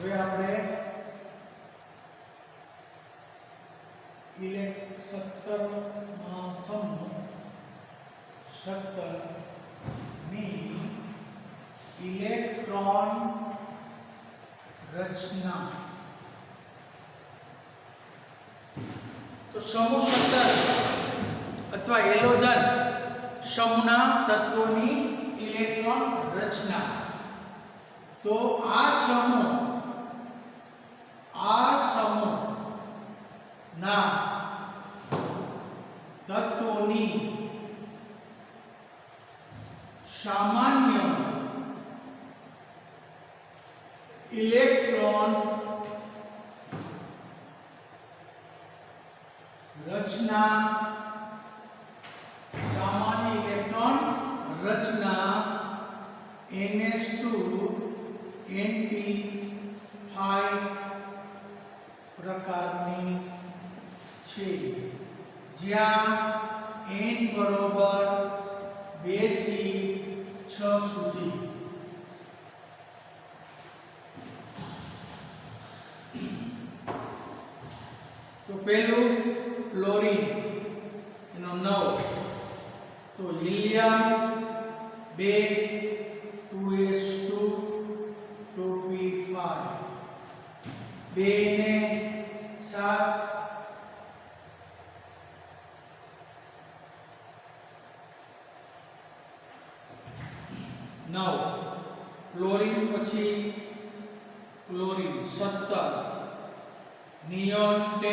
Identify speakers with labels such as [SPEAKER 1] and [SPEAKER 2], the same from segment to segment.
[SPEAKER 1] હવે આપણે 17 સમૂહ 17 ની ઇલેક્ટ્રોન રચના. તો સમૂહ 17 અથવા હેલોજન સમૂહના તત્વોની ઇલેક્ટ્રોન રચના. તો આ સમૂહ ના તત્વોની સામાન્ય ઇલેક્ટ્રોન રચના NH2NP5 પ્રકારની છે, જ્યાં n બરોબર 2 થી 6 સુધી. તો પહેલું ક્લોરીન એનો 9, તો હિલિયમ 2 2s2 2p5 2 ને 7 9 ક્લોરીન પછી chlorine 17 neon 10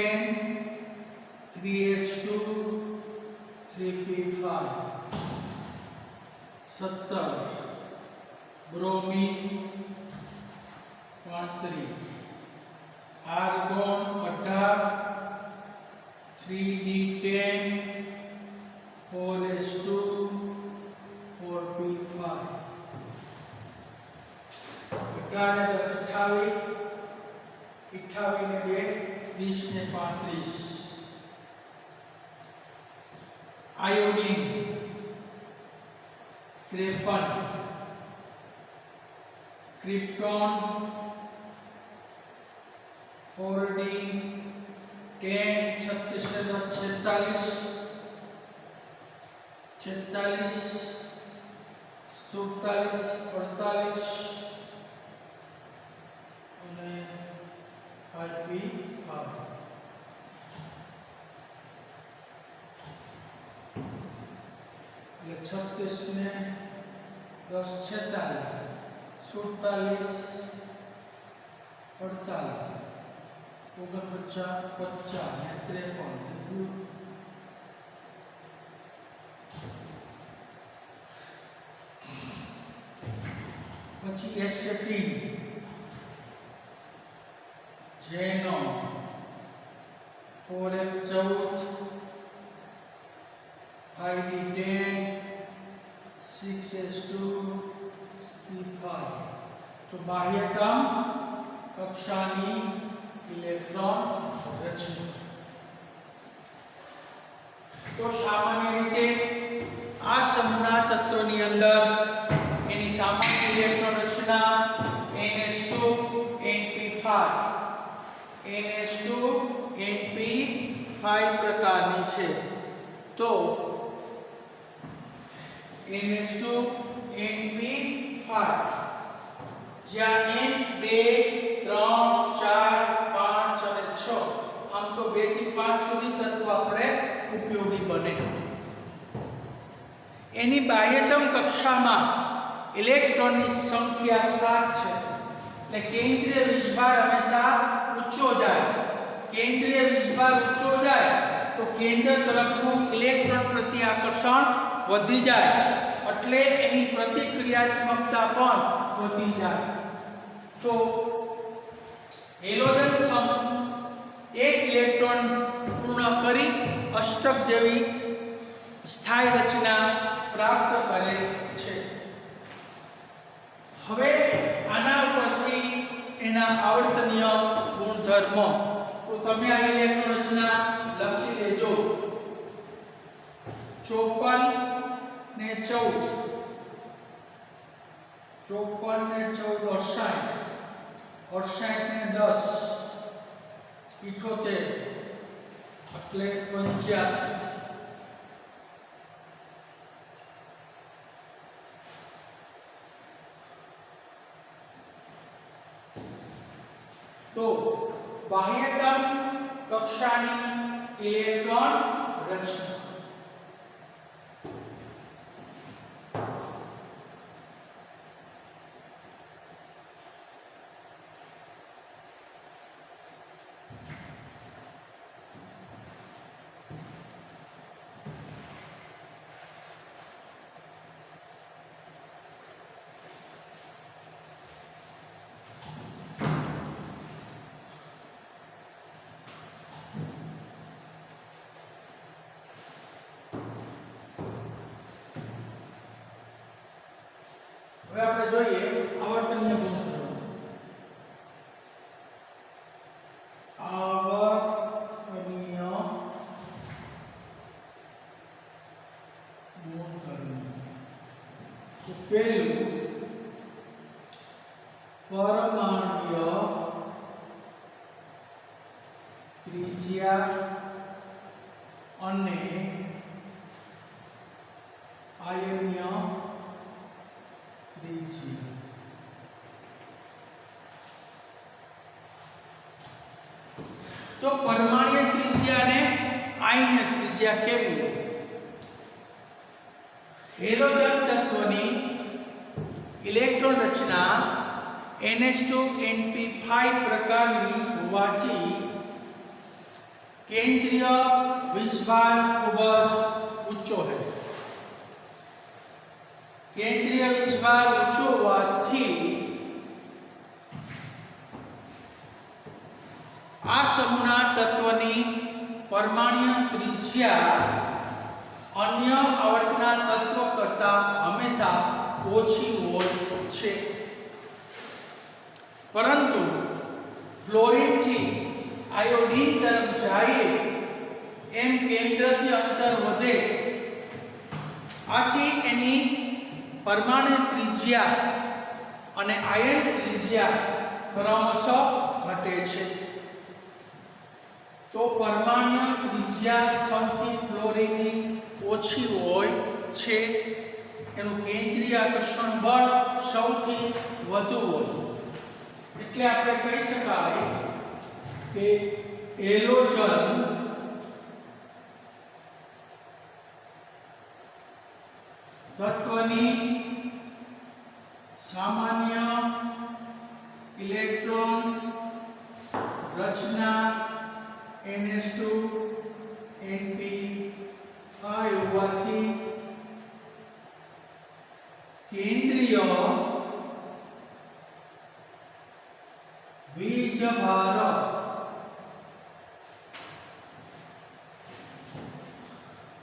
[SPEAKER 1] 3s2 3p5 17 bromine 35 argon 18 3d10 4s2 4p5 18 ને 10 28 28 ને 2 20 ને 35 આયોડીન 53 क्रिप्टॉन 4d 10 36 ने 10 46 47 48 અને 5p5 એટલે 36 ને 10 46 47 48 49 50 ને 53 પછી S18 જેનો 4f14 5d10 6s2 p5 તો બાહ્યતમ કક્ષાની ઇલેક્ટ્રોન રચના. તો સામાન્ય રીતે આ સમૂહના તત્વોની અંદર એની સામાન્ય ઇલેક્ટ્રોન રચના NH2NP5 પ્રકારની છે. તો NH2NP5 જ્યાં n 2 3 4 5 અને 6 આમ તો 2 થી 5 સુધી તત્વ આપણે ઉપયોગી બને. એની બાહ્યતમ કક્ષામાં ઇલેક્ટ્રોનની સંખ્યા 7 છે. એટલે કેન્દ્રીય વીજભાર હંમેશા ઊંચો જાય. કેન્દ્રીય વીજભાર ઊંચો જાય તો કેન્દ્ર તરફનું ઇલેક્ટ્રોન પ્રતિ આકર્ષણ વધી જાય, એટલે એની પ્રતિક્રિયાત્મકતા પણ વધી જાય. તો હેલોજન સમૂહ એક ઇલેક્ટ્રોન પૂર્ણ કરી અષ્ટક જેવી સ્થાયી રચના પ્રાપ્ત કરે છે. હવે આના પરથી એના આવર્તનીય ગુણધર્મો તો તમે આ ઇલેક્ટ્રોન રચના લખી લેજો. 54 ને 14 54 ને 14 60 68 ને 10 78 એટલે 85 तो बाह्यतम कक्षाની इलेक्ट्रॉन रचना હવે આપણે જોઈએ આવર્તનીય ગુણધર્મો આવર્તનીય ગુણધર્મો તો પહેલું પરમાણ્વીય ત્રિજ્યા અને આયનીય ત્રિજ્યા तो परमाणुीय त्रिज्या ने आयनीय त्रिज्या केवी होय हेलोजन तत्वनी इलेक्ट्रॉन रचना NH2 np5 प्रकारनी होवाथी केंद्रीय वीजभार खूब ज ऊंचो है केंद्रीय वीजभार ऊंचो होवाथी आ समूहना तत्वनी परमाणुीय त्रिज्या अन्य आवर्तना तत्व करता हमेशा ओછી હોય છે परंतु फ्लोरीन थी आयोडीन तरफ जाए एम केंद्र थी अंतर वधे आથી એની परमाणु त्रिज्या અને આયન ત્રિજ્યા ક્રમશઃ ઘટે છે तो परमाणु त्रिज्या सौથી फ्लोरीनની ઓછી હોય છે એનું કેન્દ્રીય આકર્ષણ બળ સૌથી વધુ હોય એટલે આપણે કહી શકાય કે હેલોજન તત્વની સામાન્ય ઇલેક્ટ્રોન રચના NH2 np5 હોવાથી કેન્દ્રીય વીજભાર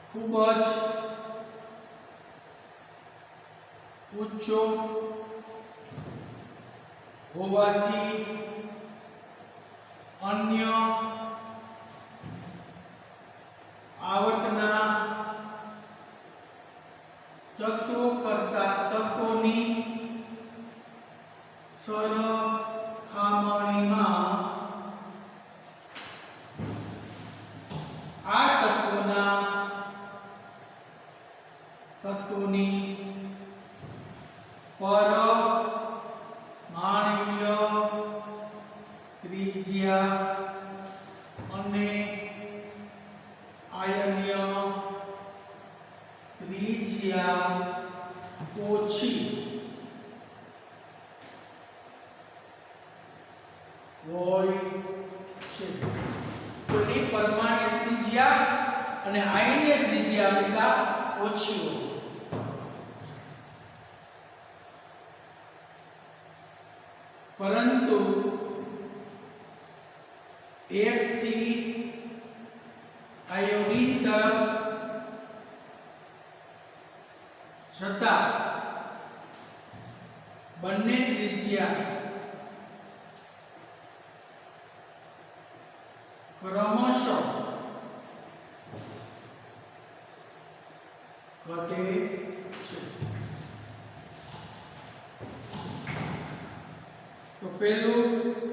[SPEAKER 1] ખૂબ જ ઊંચો હોવાથી अन्य आवर्तना तत्वों करता तत्वोनी सरखामणीमां आ तत्वोनी परमाणुीय त्रिज्या અને આયનીય ત્રિજ્યા ઓછી હોય છે તો એની પરમાણુય ત્રિજ્યા અને આયનીય ત્રિજ્યા હંમેશા ઓછી હોય પરંતુ एक थी आयोडीन तरफ छता बन्ने त्रिज्या क्रमशः घटे छे तो पहलू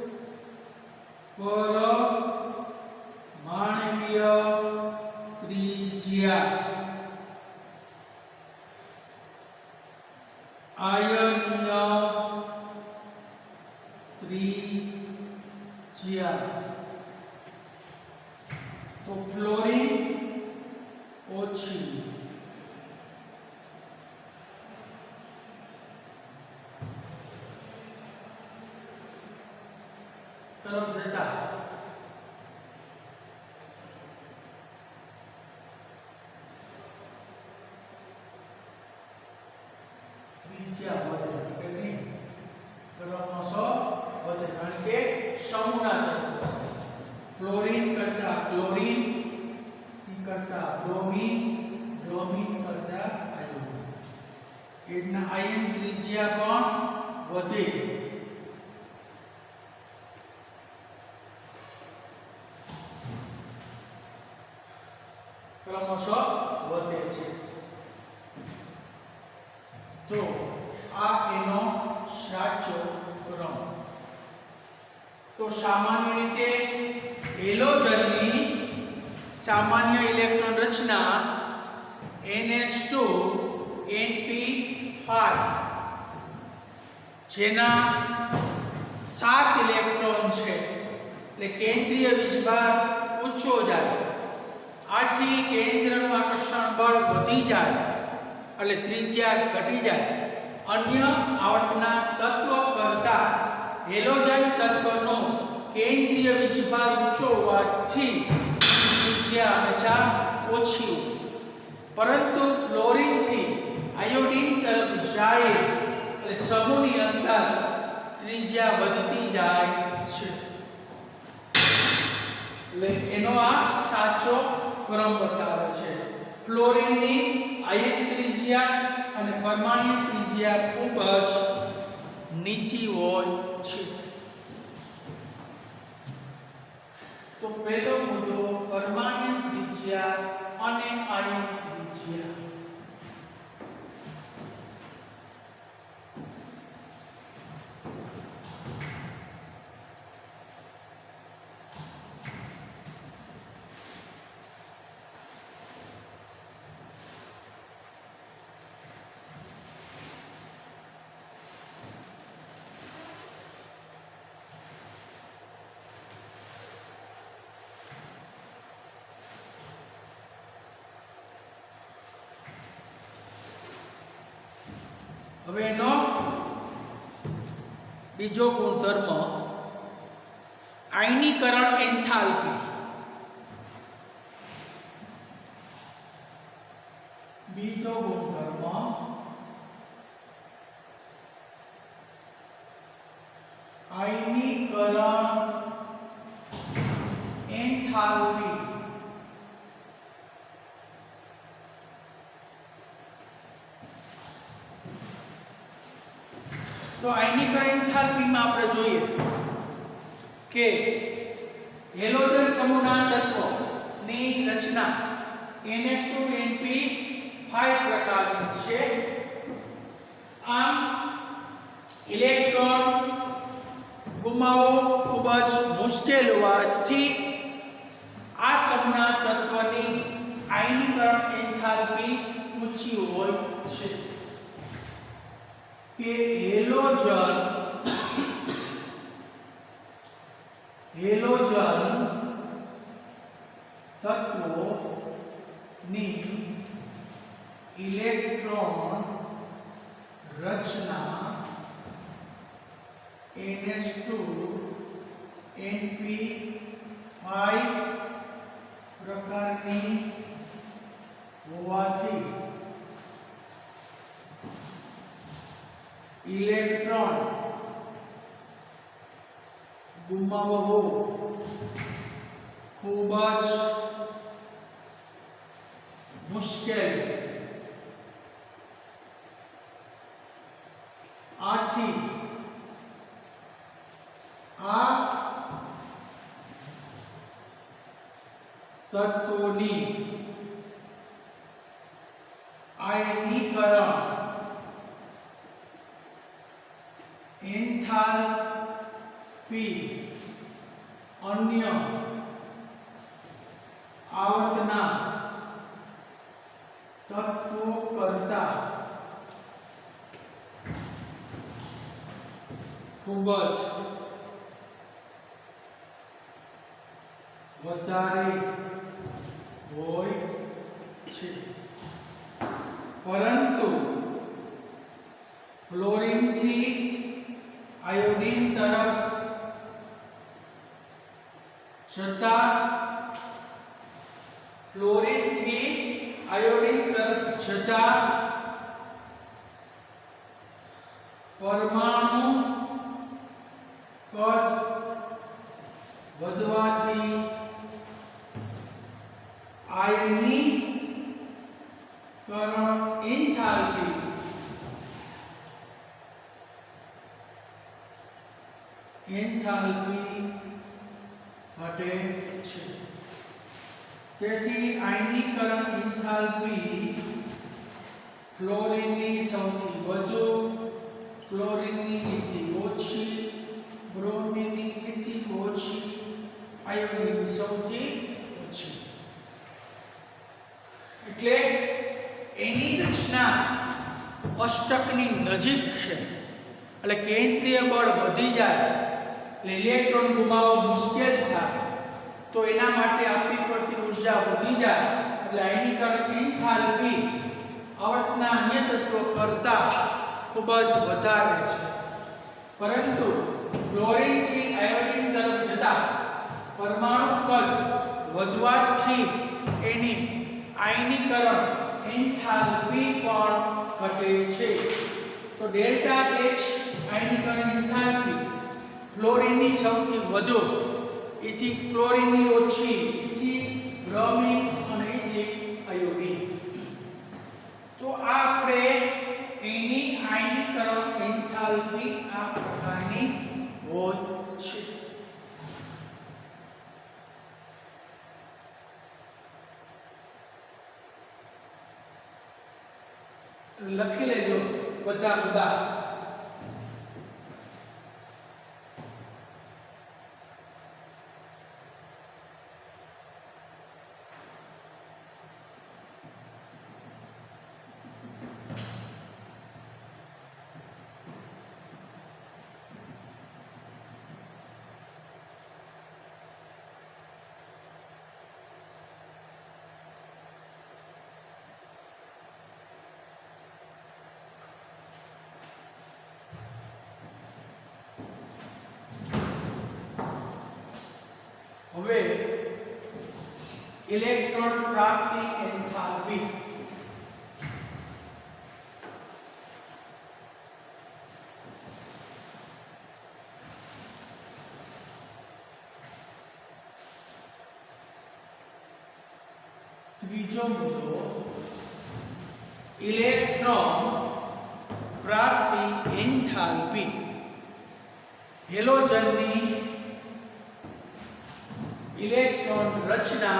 [SPEAKER 1] પરમાણ્વીય ત્રિજ્યા આયનીય ત્રિજ્યા તો ફ્લોરીન ઓછી तरफ जता त्रिज्या વધે કે નહીં ક્રમશઃ વધે કારણ કે સમૂહના તત્વો ક્લોરીન કરતા ક્લોરીન કરતા બ્રોમીન બ્રોમીન કરતા આયોડીન એના આયન ત્રિજ્યા પણ વધે क्रमशः વધે છે તો આ એનો સાચો ક્રમ તો સામાન્ય રીતે હેલોજનની સામાન્ય ઇલેક્ટ્રોન રચના NH2 NP5 જેના 7 ઇલેક્ટ્રોન છે એટલે કેન્દ્રીય વીજભાર ઊંચો જાય આથી કેન્દ્રનું આકર્ષણ બળ વધી જાય એટલે ત્રિજ્યા ઘટી જાય અન્ય આવર્તના તત્વ કરતા હેલોજન તત્વનો કેન્દ્રીય વીજભાર ઊંચો હોવાથી ત્રિજ્યા હંમેશા ઓછી હોય પરંતુ ફ્લોરીનથી આયોડીન તરફ જાય એટલે સમૂહની અંદર ત્રિજ્યા વધતી જાય છે એટલે એનો આ સાચો क्रम बतावे छे फ्लोरीननी आयन त्रिज्या અને પરમાણ્વીય ત્રિજ્યા ખૂબ જ નીચી હોય છે તો પહેલો મુદ્દો પરમાણ્વીય ત્રિજ્યા અને આયન ત્રિજ્યા હવે એનો બીજો ગુણધર્મ આયનીકરણ એન્થાલ્પી બીજો ગુણધર્મ આયનીકરણ એન્થાલ્પી तो आयनीकरण एंथैल्पी में આપણે જોઈએ કે હેલોજન સમૂહના તત્વોની રચના NH2NP5 પ્રકારની છે આમ ઇલેક્ટ્રોન ગુમાવવો ખૂબ જ મુશ્કેલ હોવાથી આ સમૂહના તત્વની આયનીકરણ એન્થાલ્પી ઊંચી હોય છે કે હેલોજન તત્વોની ઇલેક્ટ્રોન રચના NH2NP5 પ્રકારની હોવાથી इलेक्ट्रॉन गुमाववो खूब ज मुश्किल आथी आ तत्वोनी आयनीकरण एंथैल्पी अन्य आवृत्तना तत्वों करता खूब વધારે હોય છે, પરંતુ ફ્લોરીન થી આયોડીન તરફ જતા ફ્લોરીન થી આયોડીન તરફ જતા પરમાણુ કદ વધવાથી आयनीकरण एंथैल्पी घटे छे। તેથી આયનીકરણ એન્થાલ્પી ફ્લોરીનની સૌથી વધુ, ક્લોરીનની એથી ઓછી, બ્રોમિનની એથી ઓછી, આયોડીનની સૌથી ઓછી। એટલે એની રચના અષ્ટકની નજીક છે, એટલે કેન્દ્રીય બળ વધી જાય એટલે ઇલેક્ટ્રોન ગુમાવવો મુશ્કેલ થાય, તો એના માટે આપવી પડતી ઉર્જા વધી જાય એટલે આયનીકરણ એન્થાલ્પી આવર્તના અન્ય તત્વો કરતાં ખૂબ જ વધારે છે। પરંતુ ક્લોરીનથી આયોડીન તરફ જતા પરમાણુ કદ વધવાથી એની आयनीकरण एंथैल्पी पर घटे छे। तो डेल्टा H आयनीकरण एंथैल्पी फ्लोरीन ની સૌથી વધુ, એથી ક્લોરીન ની ઓછી, એથી બ્રોમિન અને એથી આયોડીન। તો આપણે એની આયનીકરણ એન્થાલ્પી આ પ્રકારની હોય છે। લખી લેજો બધા બધા। હવે ઇલેક્ટ્રોન પ્રાપ્તિ એન્થાલ્પી, ત્રીજો મુદ્દો ઇલેક્ટ્રોન પ્રાપ્તિ એન્થાલ્પી હેલોજનની इलेक्ट्रॉन रचना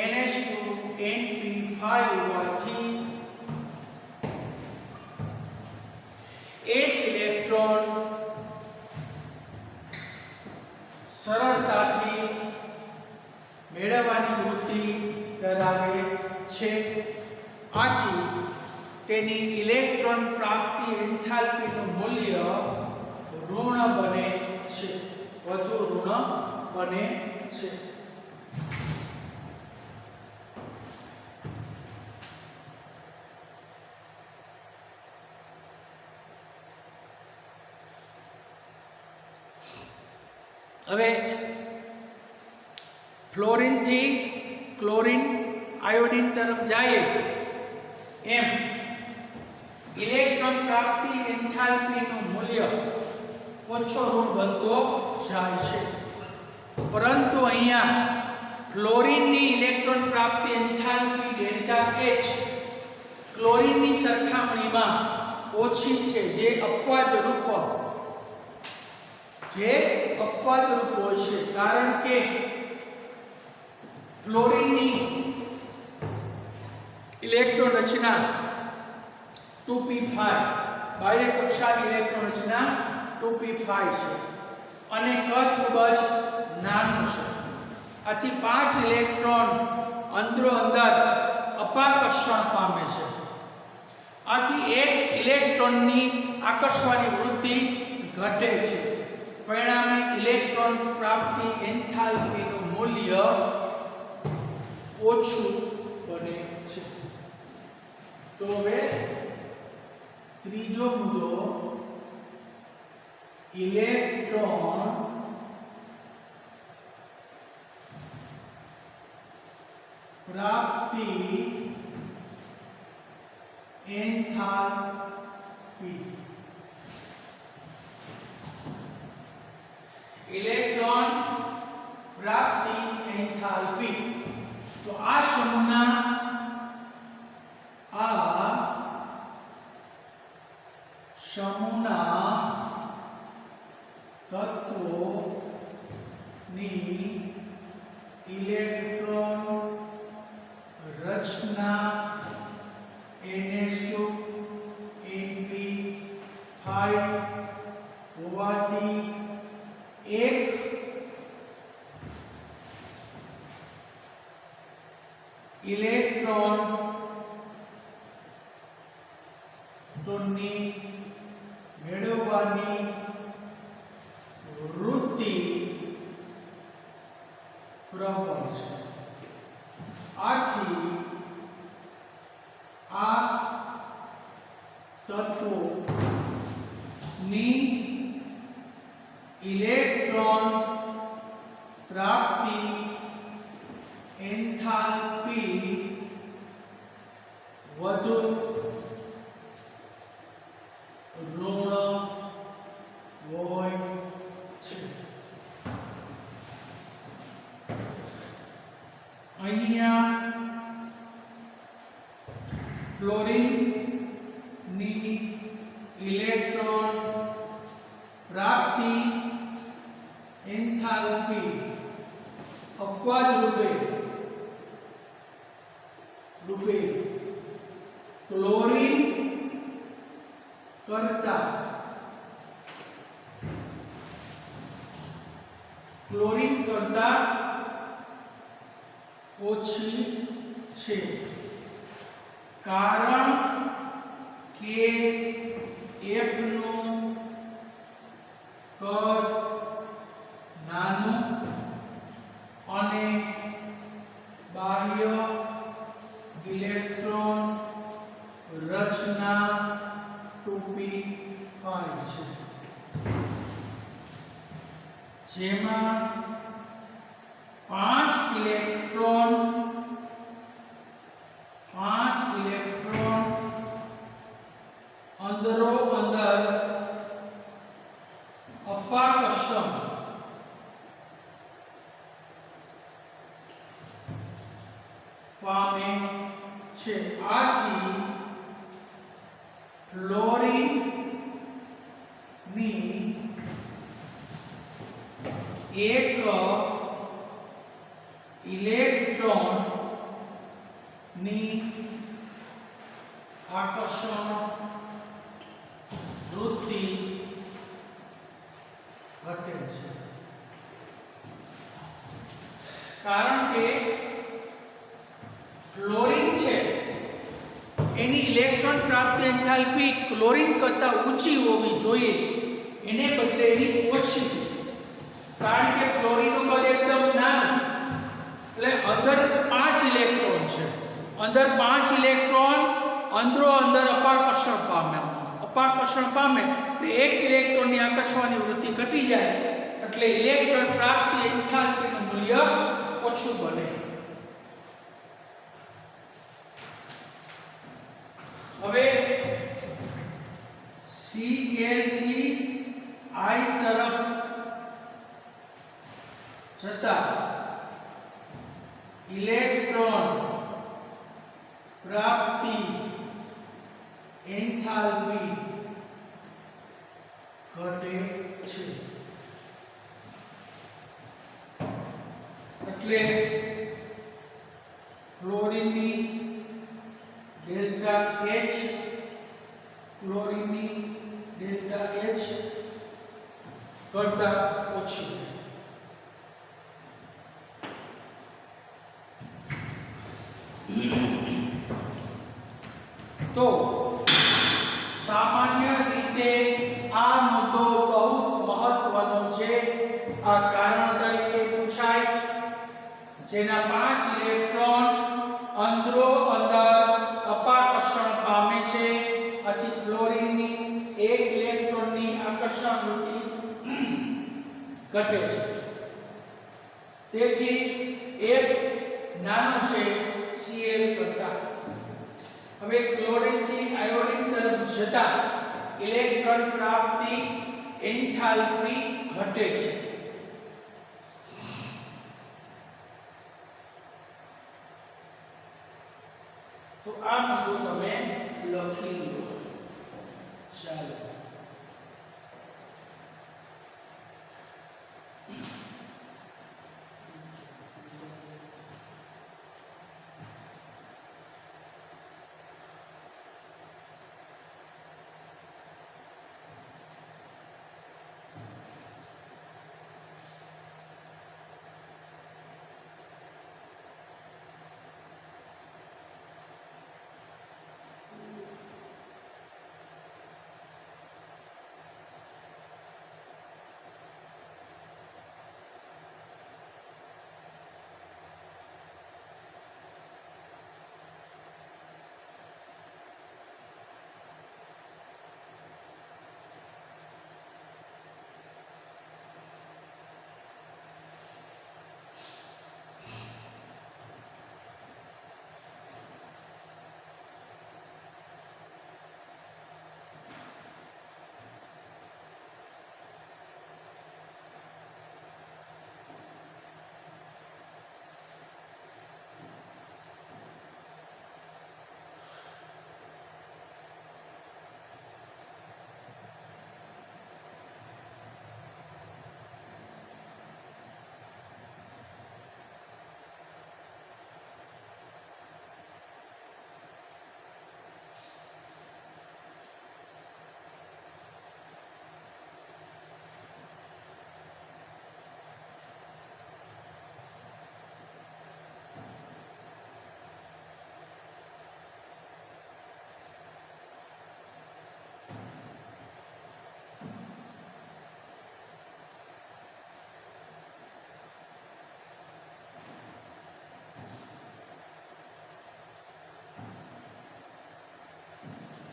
[SPEAKER 1] NH2 होवाथी एक इलेक्ट्रॉन सरलताथी मेळववानी वृत्ति धरावे छे। आथी तेनी इलेक्ट्रॉन प्राप्ति एन्थाल्पीनुं मूल्य ऋण बने छे, वधु ऋण बने छे। હવે ફ્લોરીન થી ક્લોરીન આયોડીન તરફ જાય એમ ઇલેક્ટ્રોન પ્રાપ્તિ એન્થાલ્પીનું મૂલ્ય ઓછો ઋણ બનતો જાય છે। પરંતુ અહીંયા ફ્લોરીનની ઇલેક્ટ્રોન પ્રાપ્તિ એન્થાલ્પી ડેલ્ટા H ક્લોરીનની સરખામણીમાં ઓછી છે, જે અપવાદ રૂપ હોય છે। કારણ કે ફ્લોરીનની ઇલેક્ટ્રોન રચના 2p5 બાહ્ય કક્ષાની ઇલેક્ટ્રોન રચના 2p5 છે અને કદ ખૂબ જ છે. આથી 5 ઇલેક્ટ્રોન અંદરો અંદર અપાકર્ષણ પામે છે. આથી એક ઇલેક્ટ્રોનની આકર્ષવાની વૃત્તિ ઘટે છે. પરિણામે ઇલેક્ટ્રોન પ્રાપ્તિ એન્થાલ્પીનું મૂલ્ય ઓછું બને છે. તો હવે ત્રીજો મુદ્દો, ઇલેક્ટ્રોન પ્રાપ્તિ એન્થાલ્પી. ઇલેક્ટ્રોન પ્રાપ્તિ એન્થાલ્પી. તો આ સમૂહના તત્વોની ઇલેક્ટ્રોન રચના NH2 NP5 હોવાથી એક ઇલેક્ટ્રોન મેળવવાની વૃત્તિ પ્રબળ છે. આથી આ તત્વોની ઇલેક્ટ્રોન પ્રાપ્તિ એન્થાલ્પી વધુ ઋણ હોય છે. અહીંયા ફ્લોરિનની ઇલેક્ટ્રોન પ્રાપ્તિ એન્થાલ્પી અપવાદ રૂપે ક્લોરીન કરતા ઓછી છે. કારણ કે F નું કદ નાનું અને બાહ્ય ઇલેક્ટ્રોન રચના ટૂંકી હોય છે. જેમાં 5 ઇલેક્ટ્રોન અંદરો અંદર અપાકર્ષણ પામે છે. આથી ફ્લોરિનની એક ઇલેક્ટ્રોન ની આકર્ષણ વૃત્તિ ઘટે છે. કારણ કે ક્લોરીન છે એની ઇલેક્ટ્રોન પ્રાપ્તિ એન્થાલ્પી ક્લોરીન કરતા ઊંચી હોવી જોઈએ, એને બદલે એની ઓછી. કારણ કે ક્લોરીનનું કદ એકદમ નાનું, એટલે અંદર 5 ઇલેક્ટ્રોન છે. અંદર 5 ઇલેક્ટ્રોન અંદરો અંદર અપાકર્ષણ પામે એટલે એક ઇલેક્ટ્રોનની આકર્ષવાની વૃત્તિ ઘટી જાય, એટલે ઇલેક્ટ્રોન પ્રાપ્તિ એન્થાલ્પીનું મૂલ્ય ઓછું બને. હવે Cl થી I તરફ જતા ઇલેક્ટ્રોન પ્રાપ્તિ એન્થાલ્પી ઘટે છે. એટલે ક્લોરીનની ડેલ્ટા H કરતા ઓછી. તો સામાન્ય રીતે આ મુદ્દો બહુ મહત્વનો છે. આ કારણ તરીકે પૂછાય જેના 5 ઇલેક્ટ્રોન અંદરો અંદર અપાકર્ષણ પામે છે, આથી ક્લોરીનની 1 ઇલેક્ટ્રોનની આકર્ષણ વૃત્તિ ઘટે છે. તેથી એક નાનો છે Cl કરતા. હવે ક્લોરીન થી આયોડિન તરફ જતા ઇલેક્ટ્રોન પ્રાપ્તિ એન્થાલ્પી ઘટે છે. તો આ મુદ્દો તમે લખી લો. ચાલો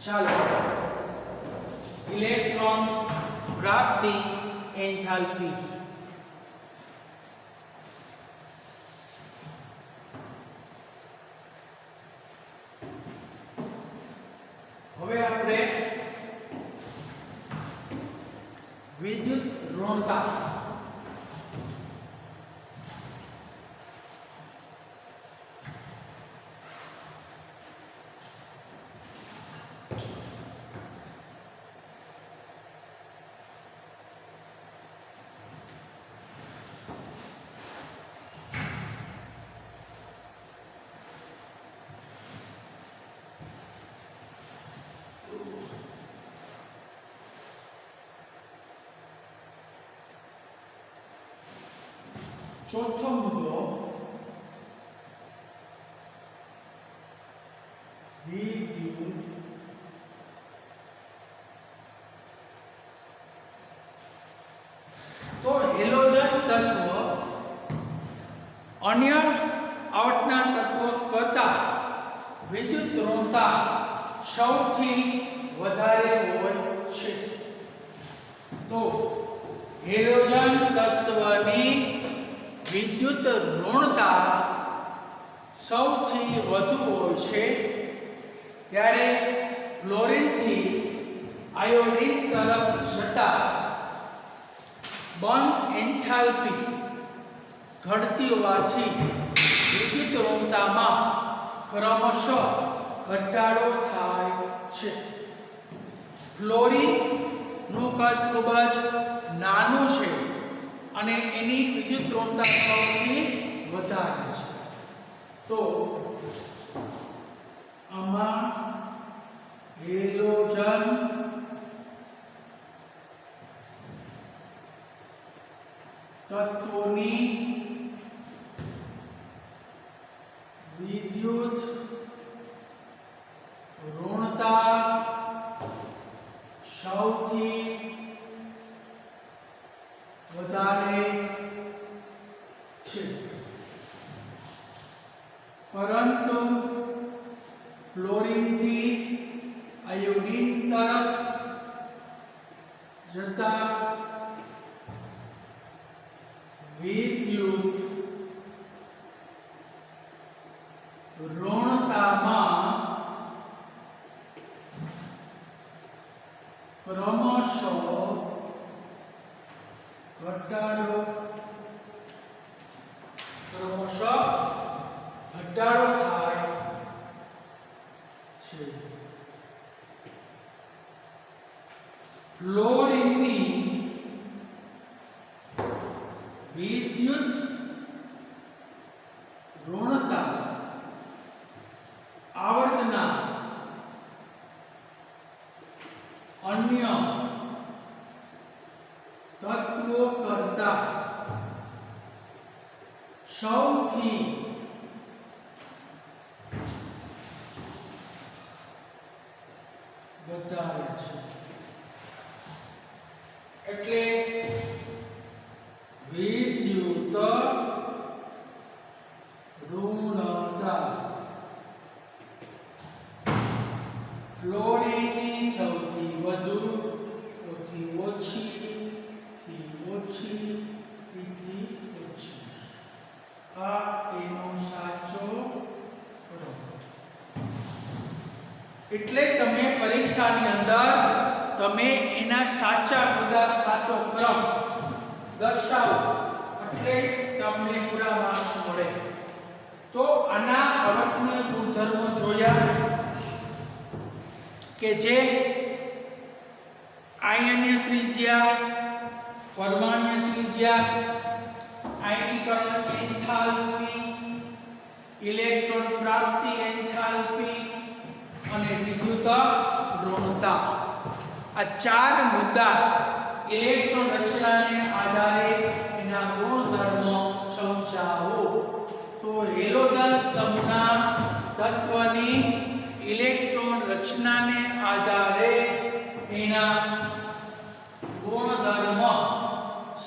[SPEAKER 1] ચાલો ઇલેક્ટ્રોન પ્રાપ્તિ એન્થાલ્પી. હવે આપણે વિદ્યુત ઋણતા ચોથો મુદ્દો વિદ્યુત તો હેલોજન તત્વ અન્ય આવર્તના તત્વો કરતા વિદ્યુત ઋણતા સૌથી વધારે હોય છે. તો હેલોજન તત્વની વિદ્યુત ઋણતા સૌથી વધુ હોય છે, ત્યારે ક્લોરીન થી આયોડિન તરફ જતા બંધ એન્થાલ્પી ઘટતી હોવાથી વિદ્યુત ઋણતામાં ક્રમશઃ ઘટાડો થાય છે. ફ્લોરિન નું કદ ખૂબ જ નાનું છે અને એની વિદ્યુત ઋણતા સૌથી વધારે છે. તો આમાં હેલોજન તત્વોની વિદ્યુત ઋણતા પરંતુ ક્લોરીન થી આયોડીન તરફ જતા વિદ્યુત ઋણતામાં ક્રમશઃ ઘટાડો થાય છે. ફ્લોરીનની વિદ્યુત ઋણતા આવર્તના અન્ય તત્વો કરતા સૌથી વધારે છે. એટલે વિદ્યુત ઋણતા ફ્લોરીનની સૌથી વધુ, સૌથી ઓછી, થી ઓછી, થી ઓછી. આ એનો સાચો ક્રમ. એટલે તમે પરીક્ષાની અંદર તમે એના સાચા મુદ્દા સાચો ક્રમ દર્શાવો એટલે તમને પૂરા માર્ક્સ મળે. તો આના આવર્તનીય ગુણધર્મો જોયા કે જે આયનીય ત્રિજ્યા, પરમાણ્વીય ત્રિજ્યા, આયનીકરણ એન્થાલ્પી, ઇલેક્ટ્રોન પ્રાપ્તિ એન્થાલ્પી અને વિદ્યુત ઋણતા, આ ચાર મુદ્દા ઇલેક્ટ્રોન રચનાને આધારે એના ગુણધર્મો સમજાવો. તો હેલોજન સમૂહના તત્વની ઇલેક્ટ્રોન રચનાને આધારે એના ગુણધર્મ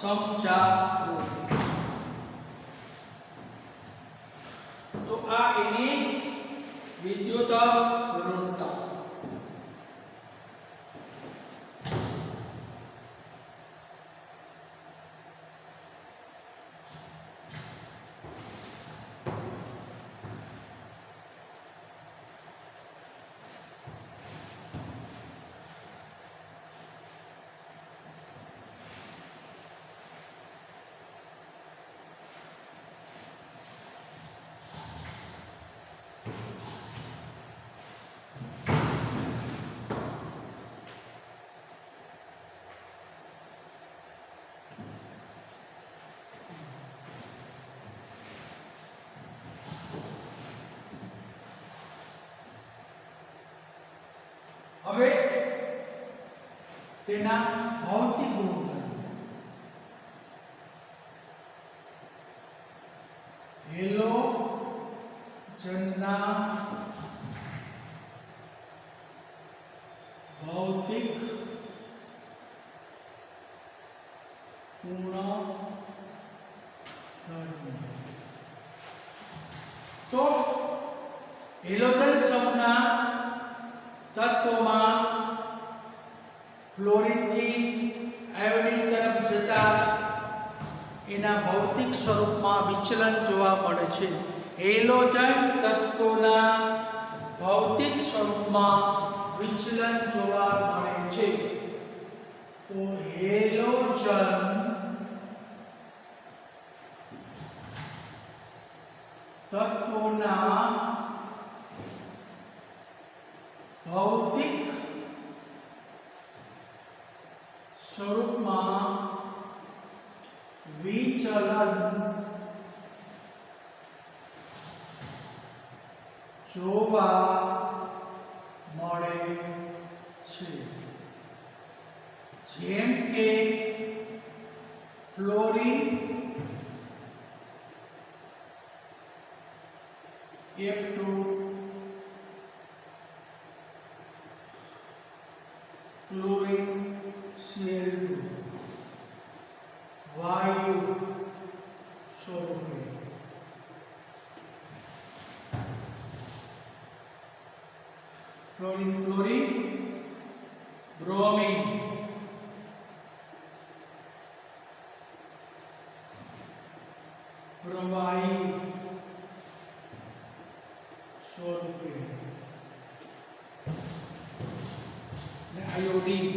[SPEAKER 1] સમજાવો. તો આ એની વિદ્યુત ઋણતા. હવે તેના ભૌતિક ગુણધર્મો. હેલોજનના ભૌતિક ગુણધર્મો. તો હેલોજન સમૂહના તત્વોમાં ફ્લોરીનથી આયોડીન તરફ જતા એના ભૌતિક સ્વરૂપમાં વિચલન જોવા મળે છે. હેલોજન તત્વોના ભૌતિક સ્વરૂપમાં વિચલન જોવા મળે છે. તો હેલોજન તત્વોના ભૌતિક સ્વરૂપમાં વિચલન જોવા મળે છે. જેમ કે ફ્લોરીન F2, क्लोरीन Cl2 वायु स्वरूप में क्लोरीन क्लोरीन, ब्रोमीन, प्रवाही स्वरूपे, आयोडीन,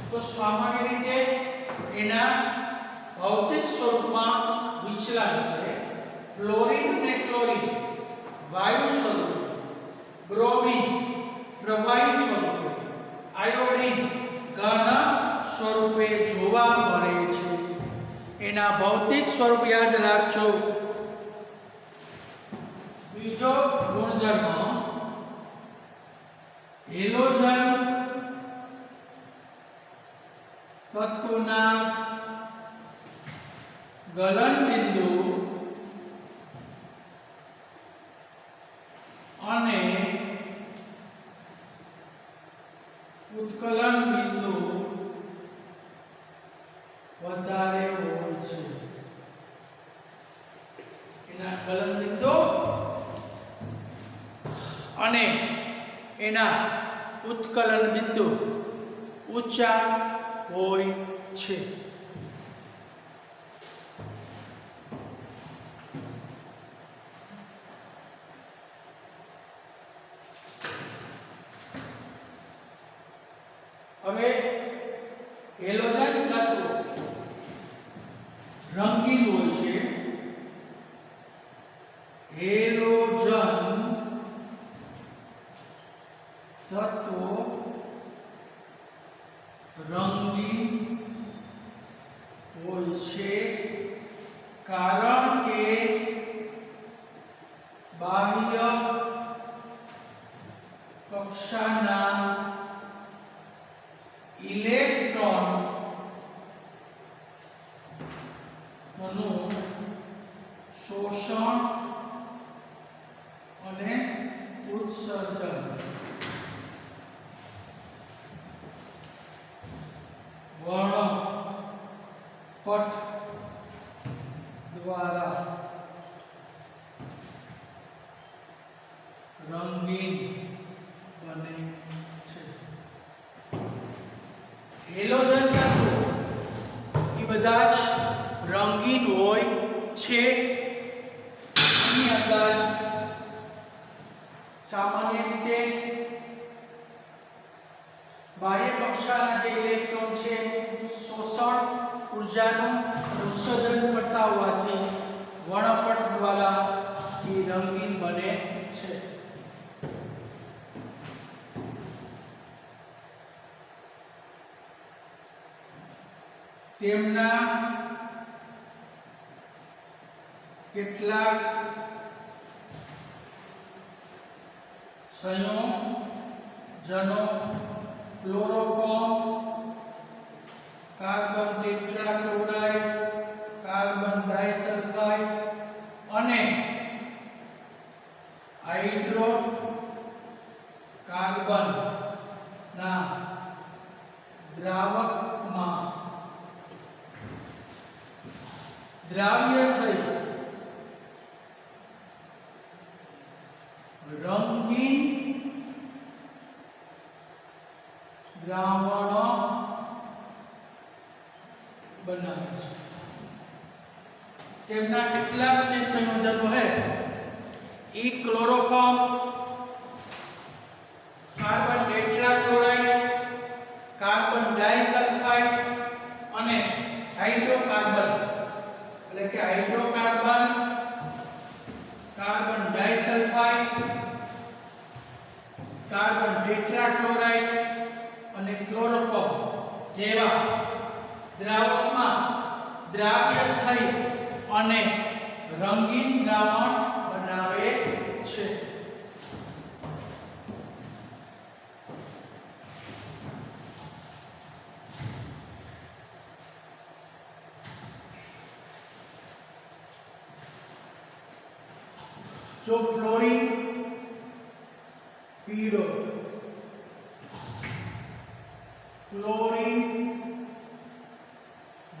[SPEAKER 1] तो सामान्य रीते एना भौतिक स्वरूपમાં વિચલન છે. ફ્લોરીન અને ક્લોરીન વાયુ સ્વરૂપે, બ્રોમીન પ્રવાહી સ્વરૂપે, આયોડીન ઘન સ્વરૂપે જોવા મળે છે. એના ભૌતિક સ્વરૂપ યાદ રાખજો. બીજો ગુણધર્મ હેલોજન તત્વના ગલન બિંદુ અને ઉત્કલન બિંદુ વધારે હોય છે. એના ગલન બિંદુ અને એના ઉત્કલન બિંદુ ઊંચા હોય છે. હવે હેલોજન તત્વ રંગીન હોય છે. હેલોજન તત્વો રંગીન હોય છે કારણ કે બાહ્ય કક્ષાના ઇલેક્ટ્રોન નું શોષણ અને ઉત્સર્જન વર્ણપટ દ્વારા રંગીન બને છે. હેલોજન તત્વો એ બધા જ રંગીન હોય છે. એની અંદર સામાન્ય રીતે બાહ્ય કક્ષાના જે ઇલેક્ટ્રોન છે શોષણ ઉર્જાનું ઉત્સર્જન કરતા હોવાથી વર્ણપટ દ્વારા એ રંગીન બને છે. તેમના કેટલાક સંયોજનો ક્લોરોફોર્મ, કાર્બન ટેટ્રાક્લોરાઇડ, કાર્બન ડાઇસલ્ફાઇડ અને હાઇડ્રોકાર્બન ના દ્રાવકમાં દ્રાવ્ય થઈ રંગીન દ્રાવણ બનાવે છે. તેમના કેટલાક જે સંયોજનો છે એ ક્લોરોફોર્મ, કાર્બન ટેટ્રાક્લોરાઇડ, કાર્બન ડાઇસલ્ફાઇડ અને હાઇડ્રોકાર્બન એટલે કે હાઇડ્રોકાર્બન, કાર્બન ડાઇસલ્ફાઇડ, કાર્બન ટેટ્રાક્લોરાઇડ અને ક્લોરોફોર્મ જેવા દ્રાવકમાં દ્રાવ્ય થઈ અને રંગીન દ્રાવણ બનાવે છે. जो फ्लोरीन पीड़ो ક્લોરીન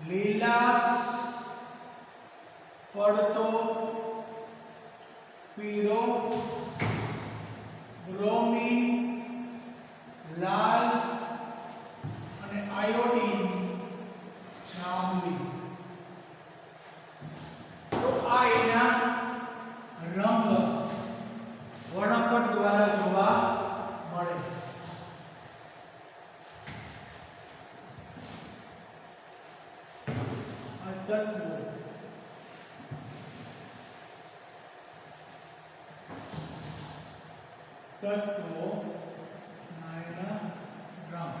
[SPEAKER 1] લીલાશ પડતો પીળો, બ્રોમિન લાલ અને આયોડીન જાંબલી. તો આ એના રંગ વર્ણપટ દ્વારા જોવા મળે. તત્વો નાના રંગ.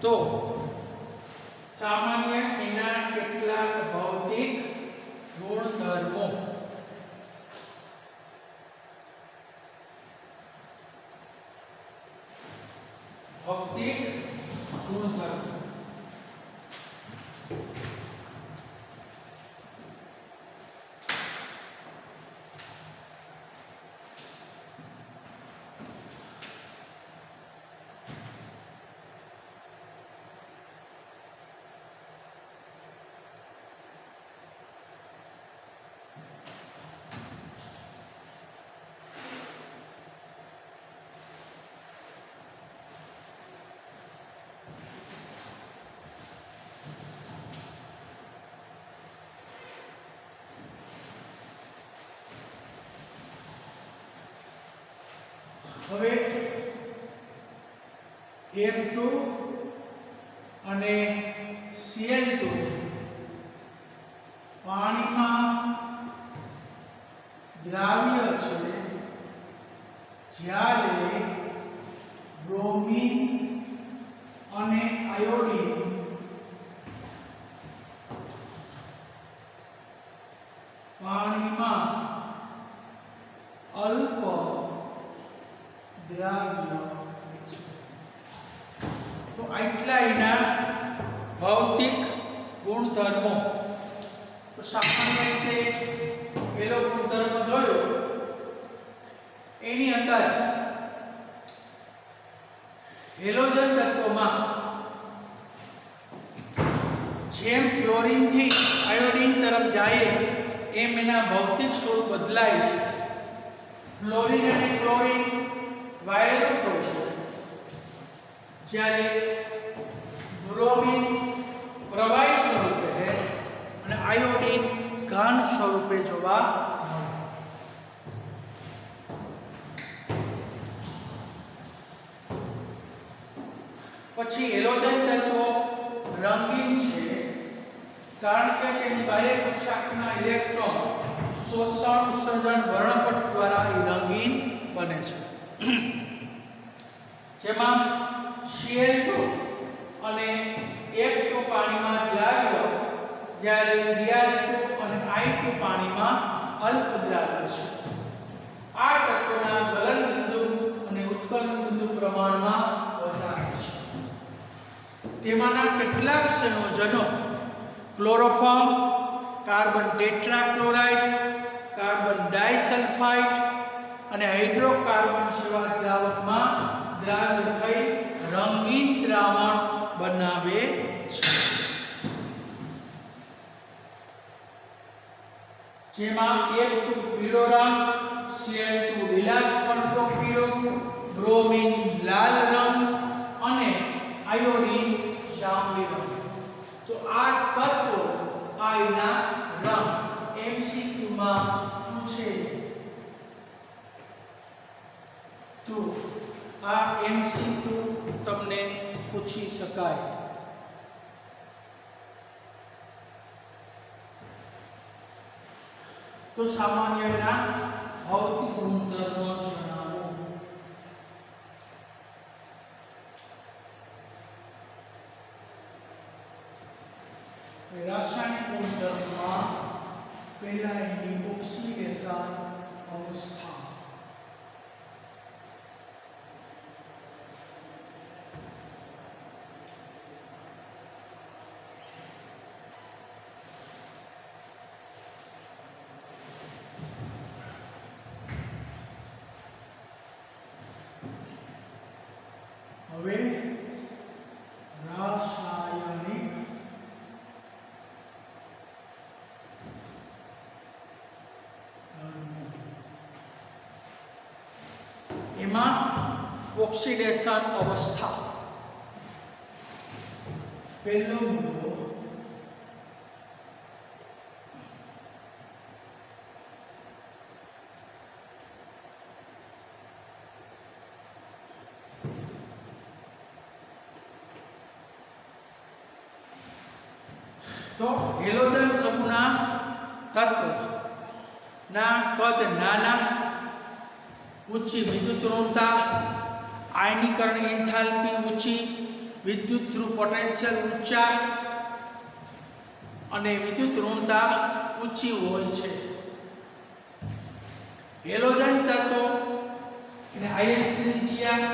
[SPEAKER 1] તો સામાન્ય એના કેટલાક ભૌતિક ગુણધર્મો. ભૌતિક ગુણધર્મો હવે M2 અને Cl2 પાણીમાં દ્રાવ્ય છે, જ્યારે બ્રોમિન અને આયોડીન પાણીમાં અલ્પ દ્રાવ્ય છે. તો આટલા એના ભૌતિક ગુણધર્મો. તો સામાન્ય રીતે પેલો ગુણધર્મ જોયો એની અંદર હેલોજન તત્વમાં જેમ ક્લોરીન થી આયોડીન તરફ જાય એમ એના ભૌતિક સ્વરૂપ બદલાય છે. ક્લોરીન અને ક્લોરીન વાયરુપ હોય છે, જ્યારે બ્રોમિન પ્રવાહી સ્વરૂપે છે અને આયોડીન ઘન સ્વરૂપે જોવા મળે. પછી હેલોજન તત્વો રંગીન છે, કારણ કે તેની બાહ્ય કક્ષાના ઇલેક્ટ્રોન શોષણ ઉત્સર્જન વર્ણપટ દ્વારા રંગીન બને છે. જેમાં Cl2 અને F2 પાણીમાં દ્રાવ્ય, જ્યારે Br2 અને I2 પાણીમાં અલ્પ દ્રાવ્ય છે. આ તત્વોના ગલન બિંદુ અને ઉત્કલન બિંદુ પ્રમાણમાં વધારે છે. તેમાંના કેટલાક સંયોજનો ક્લોરોફોર્મ, કાર્બન ટેટ્રાક્લોરાઇડ, કાર્બન ડાઇસલ્ફાઇડ અને હાઇડ્રોકાર્બન જેવા દ્રાવકમાં દ્રાવ્ય થઈ રંગીન દ્રાવણ બનાવે છે. જેમાં F2 પીળો રંગ, Cl2 લીલાશ પડતો પીળો, બ્રોમિન લાલ રંગ અને આયોડીન જાંબલી રંગ. તો આ તત્વો આ એના રંગ MCQ માં પૂછે. તો આ MCQ તમને પૂછી શકાય. તો સામાન્ય એના ભૌતિક ગુણધર્મો જણાવો. રાસાયણિક ગુણધર્મમાં પહેલા એની ઓક્સિડેશન અવસ્થા. એમાં ઓક્સિડેશન અવસ્થા. પહેલો મુદ્દો તો હેલોજન સમૂહના તત્વના કદ નાના, ઊંચી વિદ્યુત ઋણતા, આયનીકરણ એન્થાલ્પી ઊંચી, વિદ્યુત ધ્રુવ પોટેન્શિયલ ઊંચા અને વિદ્યુત ઋણતા ઊંચી હોય છે. હેલોજન તત્વો અને આયન ત્રિજ્યા,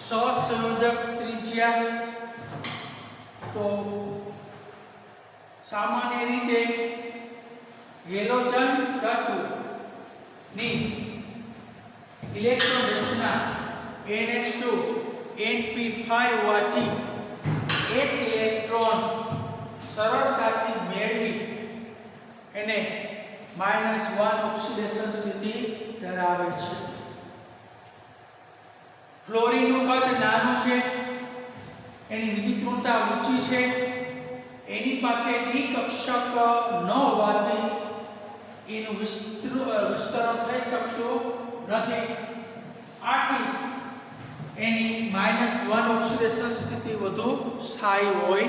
[SPEAKER 1] સહસંયોજક ત્રિજ્યા. તો સામાન્ય રીતે હેલોજન તત્વની ઇલેક્ટ્રોન રચના NH2 NP5 હોવાથી એક ઇલેક્ટ્રોન સરળતાથી મેળવી એને -1 ઓક્સિડેશન સ્થિતિ ધરાવે છે. ફ્લોરિનનું કદ નાનું છે, એની વિદ્યુત ઋણતા ઊંચી છે, એની પાસે ડી કક્ષક ન હોવાથી એનું વિસ્તરણ થઈ શકતું નથી. આથી એની -1 ઓક્સિડેશન સ્થિતિ વધુ સ્થાયી હોય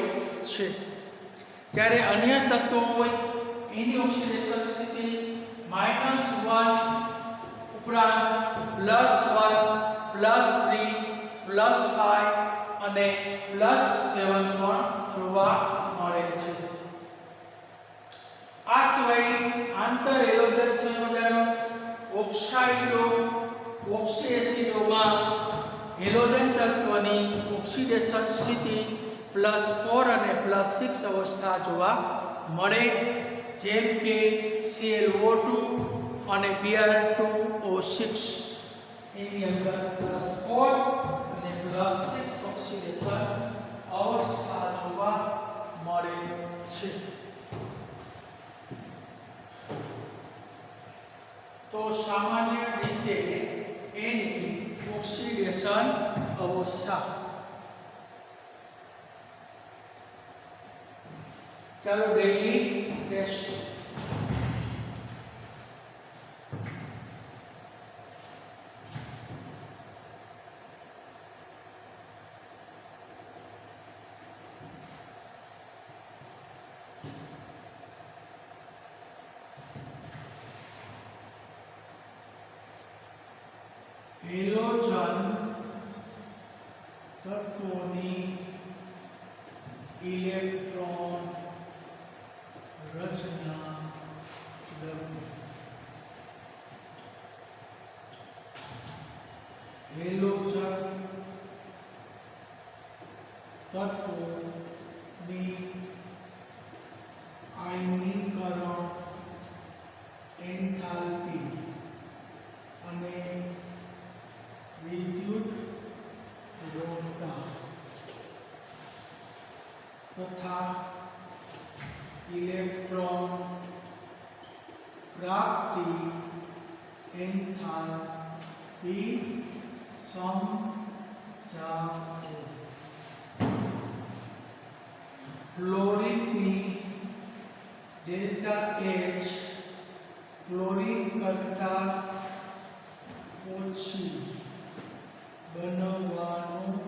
[SPEAKER 1] છે. જ્યારે અન્ય તત્વો હોય એની ઓક્સિડેશન સ્થિતિ -1 ઉપરાંત +1 +3 +5 અને +7 પણ જોવા મળે છે. આ સિવાય આંતર હેલોજન સંયોજનો, ઓક્સાઇડો, ઓક્સિએસિડોમાં હેલોજન તત્વની ઓક્સિડેશન સ્થિતિ +4 અને +6 અવસ્થા જોવા મળે, જેમ કે ClO2 અને Br2O6. એની અંદર +4 અને +6 ઓક્સિડેશન અવસ્થા જોવા મળે છે. તો સામાન્ય રીતે એની ઓક્સિડેશન અવસ્થા. ચાલો ડેઈલી ટેસ્ટ. હેલોજન તત્વોની ઇલેક્ટ્રોન રચના હેલોજન તત્વોની આયનીકરણ એન્થાલ્પી અને વિદ્યુત ઋણતા તથા ઇલેક્ટ્રોન પ્રાપ્તિ એન્થાલ્પી સમજાવો. ફ્લોરિનની ડેલ્ટા H ક્લોરીન કરતા ઓછી બનવાનું